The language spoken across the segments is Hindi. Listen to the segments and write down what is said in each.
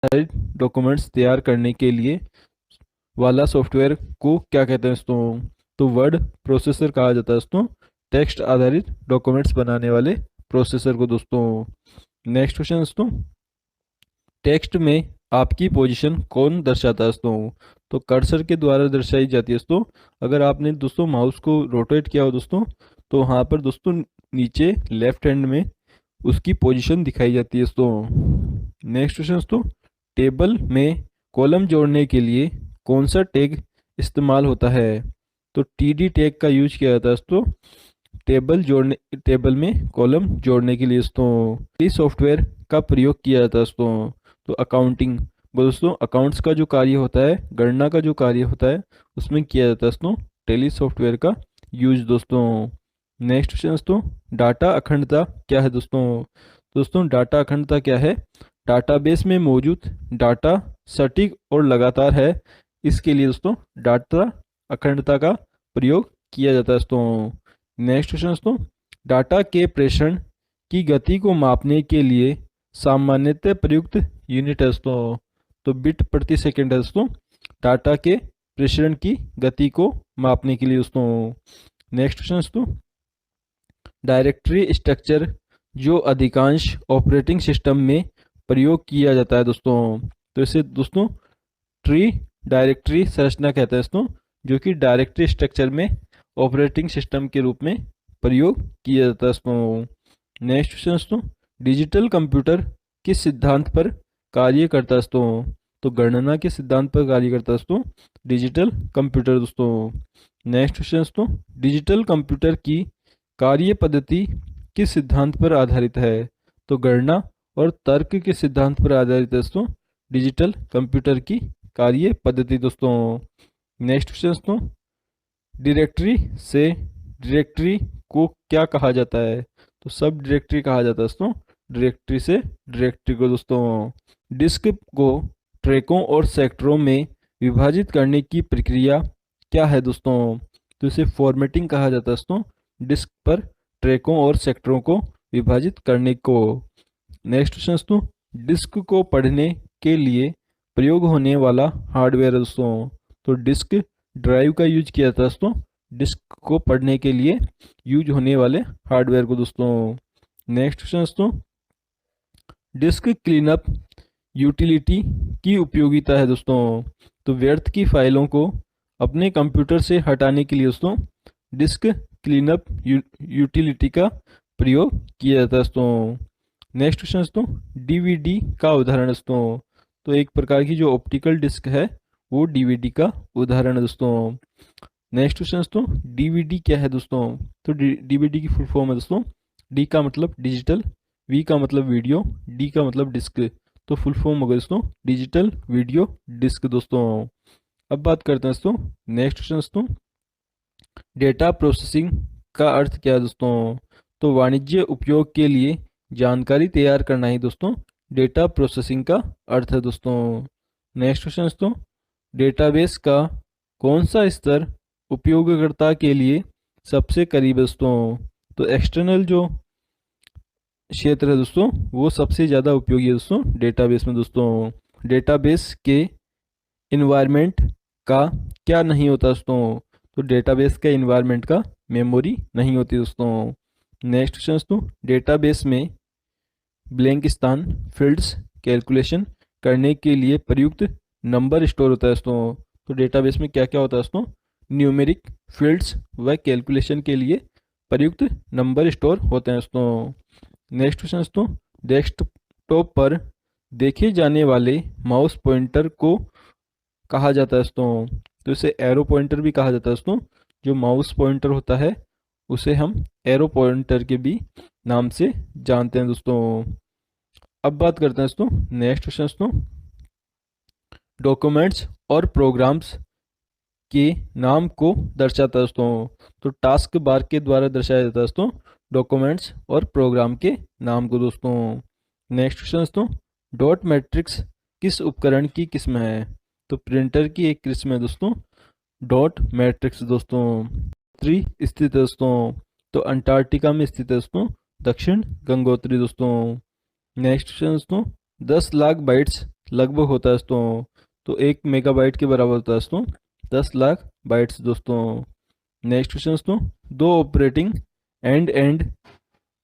डॉक्यूमेंट्स तैयार करने के लिए वाला सॉफ्टवेयर को क्या कहते हैं दोस्तों? तो वर्ड प्रोसेसर कहा जाता है दोस्तों, टेक्स्ट आधारित डॉक्यूमेंट्स बनाने वाले प्रोसेसर को दोस्तों। नेक्स्ट क्वेश्चन दोस्तों, टेक्स्ट में आपकी पोजीशन कौन दर्शाता है दोस्तों? तो कर्सर के द्वारा दर्शाई जाती है दोस्तों। अगर आपने दोस्तों माउस को रोटेट किया हो दोस्तों, तो वहाँ पर दोस्तों नीचे लेफ्ट हैंड में उसकी पोजीशन दिखाई जाती है दोस्तों। नेक्स्ट क्वेश्चन दोस्तों, टेबल में कॉलम जोड़ने के लिए कौन सा टैग इस्तेमाल होता है? तो टीडी टैग का यूज किया जाता है दोस्तों टेबल में कॉलम जोड़ने के लिए दोस्तों। इस सॉफ्टवेयर का प्रयोग किया जाता है दोस्तों। तो अकाउंटिंग दोस्तों, अकाउंट्स का जो कार्य होता है, गणना का जो कार्य होता है, उसमें किया जाता है दोस्तों टेली सॉफ्टवेयर का यूज दोस्तों। नेक्स्ट क्वेश्चन दोस्तों, डाटा अखंडता क्या है दोस्तों? दोस्तों डाटा अखंडता क्या है? डाटाबेस में मौजूद डाटा सटीक और लगातार है, इसके लिए दोस्तों डाटा अखंडता का प्रयोग किया जाता है दोस्तों। नेक्स्ट क्वेश्चन दोस्तों, डाटा के प्रेषण की गति को मापने के लिए सामान्यतः प्रयुक्त यूनिट है दोस्तों। तो बिट प्रति सेकंड है दोस्तों डाटा के प्रेषण की गति को मापने के लिए दोस्तों। नेक्स्ट क्वेश्चन दोस्तों, डायरेक्टरी स्ट्रक्चर जो अधिकांश ऑपरेटिंग सिस्टम में प्रयोग किया जाता है दोस्तों, तो इसे दोस्तों ट्री डायरेक्टरी संरचना कहते हैं दोस्तों, जो कि डायरेक्टरी स्ट्रक्चर में ऑपरेटिंग सिस्टम के रूप में प्रयोग किया जाता है दोस्तों। नेक्स्ट क्वेश्चन दोस्तों, डिजिटल कंप्यूटर किस सिद्धांत पर कार्य करता है दोस्तों? तो गणना के सिद्धांत पर कार्य करता है दोस्तों डिजिटल कंप्यूटर दोस्तों। नेक्स्ट क्वेश्चन दोस्तों, डिजिटल कंप्यूटर की कार्य पद्धति किस सिद्धांत पर आधारित है? तो गणना और तर्क के सिद्धांत पर आधारित है दोस्तों डिजिटल कंप्यूटर की कार्य पद्धति दोस्तों। नेक्स्ट क्वेश्चन दोस्तों, डायरेक्टरी से डायरेक्टरी को क्या कहा जाता है? तो सब डायरेक्टरी कहा जाता है दोस्तों डायरेक्टरी से डायरेक्टरी को दोस्तों। डिस्क को ट्रैकों और सेक्टरों में विभाजित करने की प्रक्रिया क्या है दोस्तों? तो इसे फॉर्मेटिंग कहा जाता है दोस्तों डिस्क पर ट्रैकों और सेक्टरों को विभाजित करने को। नेक्स्ट क्वेश्चन दोस्तों, डिस्क को पढ़ने के लिए प्रयोग होने वाला हार्डवेयर है दोस्तों। तो डिस्क ड्राइव का यूज किया जाता है दोस्तों डिस्क को पढ़ने के लिए यूज होने वाले हार्डवेयर को दोस्तों। नेक्स्ट क्वेश्चन दोस्तों, डिस्क क्लीनअप यूटिलिटी की उपयोगिता है दोस्तों। तो व्यर्थ की फाइलों को अपने कंप्यूटर से हटाने के लिए दोस्तों डिस्क क्लीनअप यूटिलिटी का प्रयोग किया जाता है दोस्तों। नेक्स्ट क्वेश्चन दोस्तों, डीवीडी का उदाहरण दोस्तों। तो एक प्रकार की जो ऑप्टिकल डिस्क है वो डीवीडी का उदाहरण है दोस्तों। नेक्स्ट क्वेश्चन दोस्तों, डीवीडी क्या है दोस्तों? तो डीवीडी की फुल फॉर्म है दोस्तों, डी का मतलब डिजिटल, वी का मतलब वीडियो, डी का मतलब डिस्क। तो फुल फॉर्म होगा दोस्तों डिजिटल वीडियो डिस्क दोस्तों। अब बात करते हैं दोस्तों नेक्स्ट क्वेश्चन दोस्तों, डेटा प्रोसेसिंग का अर्थ क्या है दोस्तों? तो वाणिज्य उपयोग के लिए जानकारी तैयार करना ही दोस्तों डेटा प्रोसेसिंग का अर्थ है दोस्तों। नेक्स्ट क्वेश्चन दोस्तों, डेटाबेस का कौन सा स्तर उपयोगकर्ता के लिए सबसे करीब है दोस्तों? तो एक्सटर्नल जो क्षेत्र है दोस्तों वो सबसे ज़्यादा उपयोगी है दोस्तों डेटाबेस में दोस्तों। डेटाबेस के इन्वायरमेंट का क्या नहीं होता दोस्तों? तो डेटाबेस का इन्वायरमेंट का मेमोरी नहीं होती दोस्तों। नेक्स्ट क्वेश्चन दोस्तों, डेटाबेस में ब्लैंक स्थान फील्ड्स कैलकुलेशन करने के लिए प्रयुक्त नंबर स्टोर होता है दोस्तों। तो डेटाबेस में क्या क्या होता है दोस्तों? न्यूमेरिक फील्ड्स व कैलकुलेशन के लिए प्रयुक्त नंबर स्टोर होते हैं दोस्तों। नेक्स्ट क्वेश्चन दोस्तों, डेस्कटॉप पर देखे जाने वाले माउस पॉइंटर को कहा जाता है दोस्तों। तो इसे एरो पॉइंटर भी कहा जाता है दोस्तों। जो माउस पॉइंटर होता है उसे हम एरो पॉइंटर के भी नाम से जानते हैं दोस्तों। अब बात करते हैं दोस्तों नेक्स्ट क्वेश्चन दोस्तों, डॉक्यूमेंट्स और प्रोग्राम्स के नाम को दर्शाता है दोस्तों। तो टास्क बार के द्वारा दर्शाया जाता है दोस्तों डॉक्यूमेंट्स और प्रोग्राम के नाम को दोस्तों। नेक्स्ट क्वेश्चन दोस्तों, डॉट मैट्रिक्स किस उपकरण की किस्म है? तो प्रिंटर की एक किस्म है दोस्तों डॉट मैट्रिक्स दोस्तों। स्थित है दोस्तों, तो अंटार्कटिका में स्थित है दोस्तों दक्षिण गंगोत्री दोस्तों। नेक्स्ट क्वेश्चन दोस्तों, 10 लाख बाइट्स लगभग होता है दोस्तों, तो 1 मेगाबाइट के बराबर होता है दोस्तों 10 लाख बाइट्स दोस्तों। नेक्स्ट क्वेश्चन दोस्तों, दो ऑपरेटिंग एंड एंड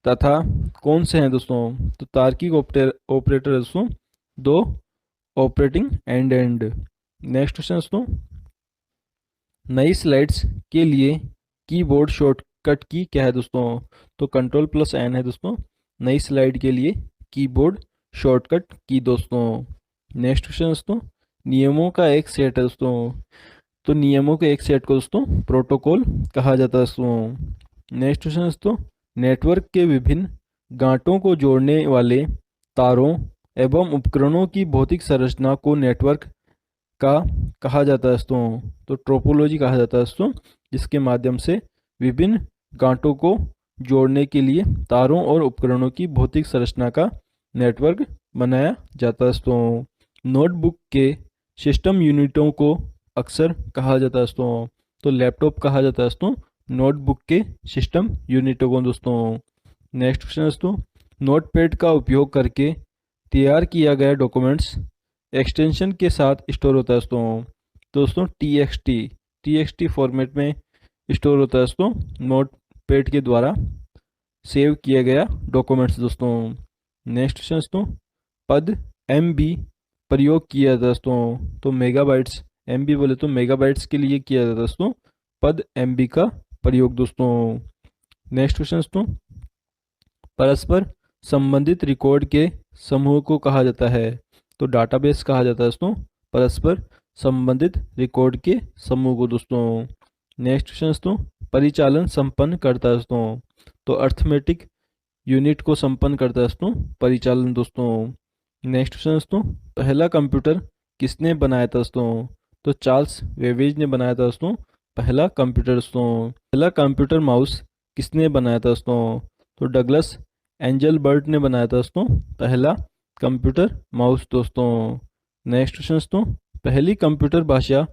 तथा कौन से हैं दोस्तों? तो तार्किक ऑपरेटर है दोस्तों दो operating and and. Next question दोस्तों, नई स्लाइड्स के लिए कीबोर्ड शॉर्टकट की क्या है दोस्तों? तो Ctrl+N है दोस्तों नई स्लाइड के लिए कीबोर्ड शॉर्टकट की दोस्तों। नेक्स्ट क्वेश्चन दोस्तों, नियमों का एक सेट है दोस्तों, तो नियमों के एक सेट को दोस्तों प्रोटोकॉल कहा जाता है दोस्तों। नेक्स्ट क्वेश्चन दोस्तों, नेटवर्क के विभिन्न गांठों को जोड़ने वाले तारों एवं उपकरणों की भौतिक संरचना को नेटवर्क का कहा जाता है दोस्तों, तो ट्रोपोलॉजी कहा जाता है दोस्तों, जिसके माध्यम से विभिन्न गांठों को जोड़ने के लिए तारों और उपकरणों की भौतिक संरचना का नेटवर्क बनाया जाता है दोस्तों। नोटबुक के सिस्टम यूनिटों को अक्सर कहा जाता है दोस्तों, तो लैपटॉप कहा जाता है दोस्तों नोटबुक के सिस्टम यूनिटों को दोस्तों। नेक्स्ट क्वेश्चन दोस्तों, नोटपैड का उपयोग करके तैयार किया गया डॉक्यूमेंट्स एक्सटेंशन के साथ स्टोर होता है दोस्तों टी एक्स टी फॉर्मेट में स्टोर होता है दोस्तों नोटपैड के द्वारा सेव किया गया डॉक्यूमेंट्स दोस्तों। नेक्स्ट क्वेश्चन दोस्तों, पद MB प्रयोग किया जाता है दोस्तों, तो मेगाबाइट्स MB बोले तो मेगाबाइट्स के लिए किया जाता है दोस्तों पद MB का प्रयोग दोस्तों। नेक्स्ट क्वेश्चन दोस्तों, परस्पर संबंधित रिकॉर्ड के समूह को कहा जाता है, तो डाटाबेस कहा जाता है दोस्तों परस्पर संबंधित रिकॉर्ड के समूह को दोस्तों। नेक्स्ट क्वेश्चन दोस्तों, परिचालन संपन्न करता है दोस्तों, तो अर्थमेटिक यूनिट को संपन्न करता है दोस्तों परिचालन दोस्तों। नेक्स्ट क्वेश्चन दोस्तों, पहला कंप्यूटर किसने बनाया था दोस्तों? तो चार्ल्स वेवेज ने बनाया था दोस्तों पहला कंप्यूटर दोस्तों। पहला कंप्यूटर माउस किसने बनाया था दोस्तों? तो डगलस एंजलबर्ट ने बनाया था दोस्तों पहला कंप्यूटर माउस दोस्तों। नेक्स्ट क्वेश्चन दोस्तों, पहली कंप्यूटर भाषा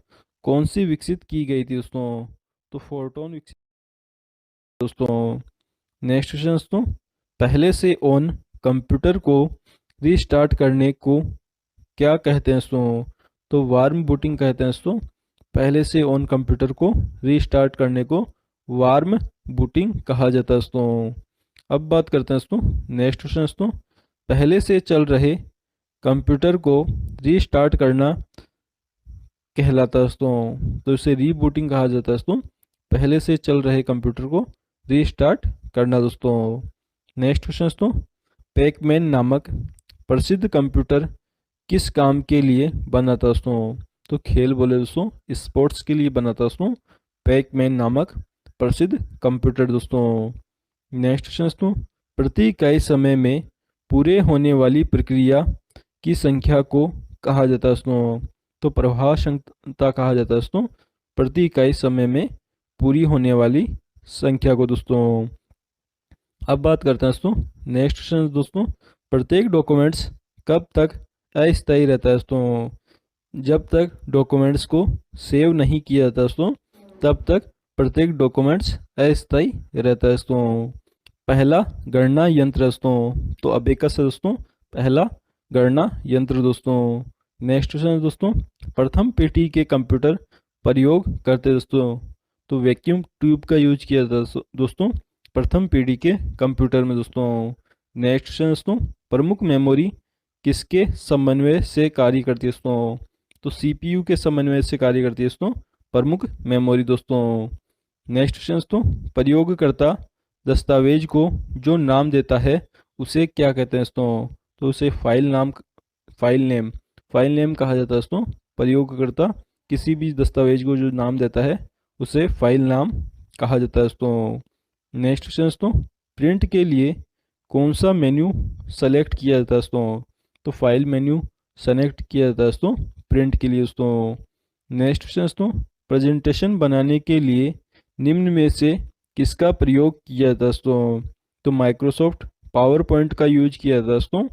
कौन सी विकसित की गई थी दोस्तों? तो फोर्टोन विकसित दोस्तों। नेक्स्ट क्वेश्चन दोस्तों, पहले से ऑन कंप्यूटर को रीस्टार्ट करने को क्या कहते हैं दोस्तों? तो वार्म बूटिंग कहते हैं दोस्तों पहले से ऑन कंप्यूटर को रीस्टार्ट करने को वार्म बूटिंग कहा जाता है दोस्तों। अब बात करते हैं दोस्तों नेक्स्ट क्वेश्चन दोस्तों, पहले से चल रहे कंप्यूटर को रीस्टार्ट करना कहलाता है दोस्तों, तो इसे रीबूटिंग कहा जाता है दोस्तों पहले से चल रहे कंप्यूटर को रीस्टार्ट करना दोस्तों। नेक्स्ट क्वेश्चन दोस्तों, पैकमैन नामक प्रसिद्ध कंप्यूटर किस काम के लिए बना था दोस्तों? तो खेल बोले दोस्तों स्पोर्ट्स के लिए बना था दोस्तों पैकमैन नामक प्रसिद्ध कंप्यूटर दोस्तों। नेक्स्ट क्वेश्चन दोस्तों, प्रति इकाई समय में पूरे होने वाली प्रक्रिया की संख्या को कहा जाता है दोस्तों, तो प्रवाह क्षमता कहा जाता है दोस्तों प्रति इकाई समय में पूरी होने वाली संख्या को दोस्तों। अब बात करते हैं दोस्तों नेक्स्ट क्वेश्चन दोस्तों, प्रत्येक डॉक्यूमेंट्स कब तक अस्थायी रहता है दोस्तों? जब तक डॉक्यूमेंट्स को सेव नहीं किया जाता दोस्तों तब तक प्रत्येक डॉक्यूमेंट्स अस्थायी रहता है दोस्तों। पहला गणना यंत्र दोस्तों, तो अबेकस है दोस्तों पहला गणना यंत्र दोस्तों। नेक्स्ट क्वेश्चन दोस्तों, प्रथम पीढ़ी के कंप्यूटर प्रयोग करते दोस्तों, तो वैक्यूम ट्यूब का यूज किया जाता है दोस्तों प्रथम पीढ़ी के कंप्यूटर में दोस्तों। नेक्स्ट क्वेश्चन दोस्तों, प्रमुख मेमोरी किसके समन्वय से कार्य करती है दोस्तों? तो CPU के समन्वय से कार्य करती है दोस्तों प्रमुख मेमोरी दोस्तों। नेक्स्ट क्वेश्चन दोस्तों, प्रयोगकर्ता दस्तावेज को जो नाम देता है उसे क्या कहते हैं दोस्तों? तो उसे फाइल नेम कहा जाता है दोस्तों। प्रयोगकर्ता किसी भी दस्तावेज को जो नाम देता है उसे फाइल नाम कहा जाता है दोस्तों। नेक्स्ट क्वेश्चन दोस्तों, प्रिंट के लिए कौन सा मेन्यू सेलेक्ट किया जाता है दोस्तों? तो फाइल मेन्यू सेलेक्ट किया जाता है दोस्तों प्रिंट के लिए दोस्तों। नेक्स्ट क्वेश्चन दोस्तों, प्रेजेंटेशन बनाने के लिए निम्न में से किसका प्रयोग किया जाता है दोस्तों? तो माइक्रोसॉफ्ट पावर पॉइंट का यूज किया जाता है दोस्तों